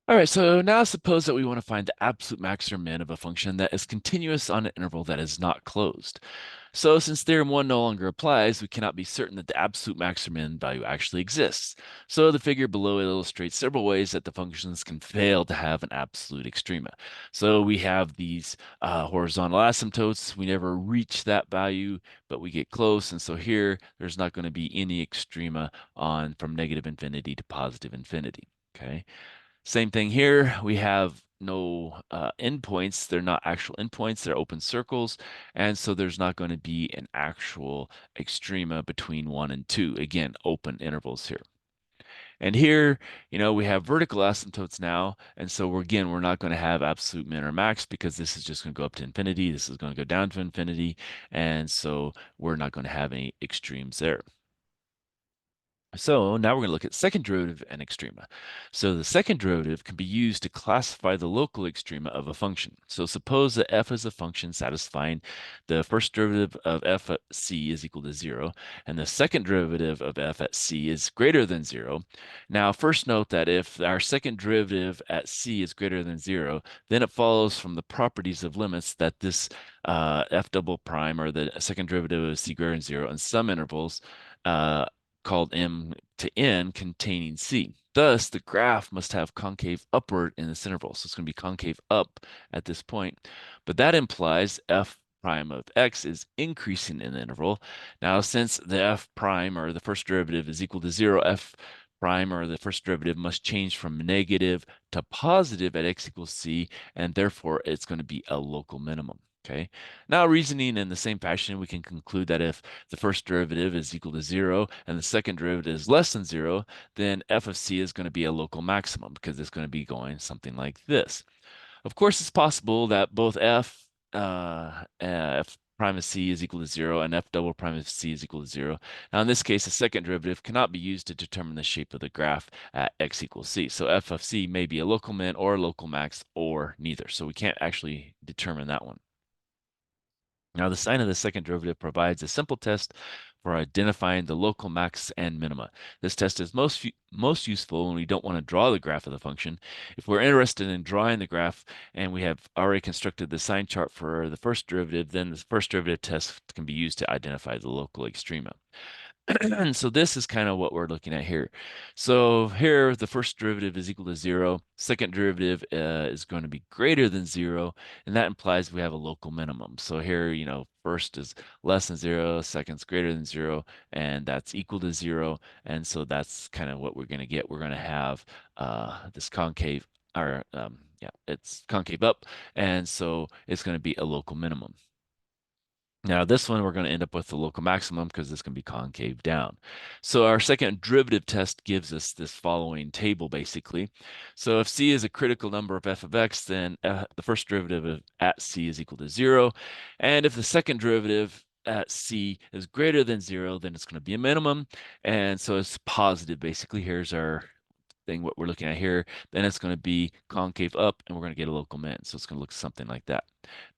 All right, so now suppose that we want to find the absolute max or min of a function that is continuous on an interval that is not closed. So since theorem 1 no longer applies, we cannot be certain that the absolute max or min value actually exists. So the figure below illustrates several ways that the functions can fail to have an absolute extrema. So we have these horizontal asymptotes. We never reach that value, but we get close. And so here, there's not going to be any extrema on from negative infinity to positive infinity. Okay. Same thing here. We have no endpoints. They're not actual endpoints. They're open circles. And so there's not going to be an actual extrema between 1 and 2. Again, open intervals here. And here, we have vertical asymptotes now. And so we're not going to have absolute min or max because this is just going to go up to infinity. This is going to go down to infinity. And so we're not going to have any extremes there. So now we're going to look at second derivative and extrema. So the second derivative can be used to classify the local extrema of a function. So suppose that f is a function satisfying the first derivative of f at c is equal to 0, and the second derivative of f at c is greater than 0. Now, first note that if our second derivative at c is greater than 0, then it follows from the properties of limits that this f double prime, or the second derivative of c greater than 0, in some intervals, uh, called M to N containing C. Thus, the graph must have concave upward in this interval. So it's going to be concave up at this point. But that implies f prime of x is increasing in the interval. Now, since the f prime, or the first derivative, is equal to 0, f prime, or the first derivative, must change from negative to positive at x equals c, and therefore it's going to be a local minimum. Okay. Now, reasoning in the same fashion, we can conclude that if the first derivative is equal to 0 and the second derivative is less than 0, then f of c is going to be a local maximum because it's going to be going something like this. Of course, it's possible that both f prime of c is equal to 0 and f double prime of c is equal to 0. Now, in this case, the second derivative cannot be used to determine the shape of the graph at x equals c. So f of c may be a local min or a local max or neither. So we can't actually determine that one. Now, the sign of the second derivative provides a simple test for identifying the local max and minima. This test is most useful when we don't want to draw the graph of the function. If we're interested in drawing the graph and we have already constructed the sign chart for the first derivative, then the first derivative test can be used to identify the local extrema. So this is kind of what we're looking at here. So here, the first derivative is equal to 0. Second derivative is going to be greater than 0, and that implies we have a local minimum. So here, first is less than 0, second's greater than 0, and that's equal to 0. And so that's kind of what we're going to get. We're going to have this concave, or yeah, it's concave up, and so it's going to be a local minimum. Now, this one, we're going to end up with the local maximum because this can be concave down. So our second derivative test gives us this following table, basically. So if c is a critical number of f of x, then the first derivative at c is equal to 0. And if the second derivative at c is greater than 0, then it's going to be a minimum. And so it's positive, basically. Here's our thing, what we're looking at here. Then it's going to be concave up, and we're going to get a local min. So it's going to look something like that.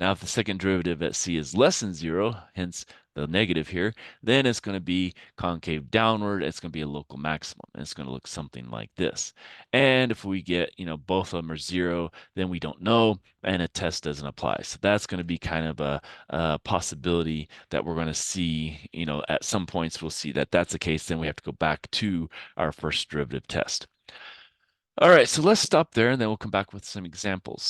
Now, if the second derivative at c is less than 0, hence the negative here, then it's going to be concave downward. It's going to be a local maximum, and it's going to look something like this. And if we get, both of them are 0, then we don't know, and a test doesn't apply. So that's going to be kind of a possibility that we're going to see, at some points we'll see that that's the case. Then we have to go back to our first derivative test. All right, so let's stop there, and then we'll come back with some examples.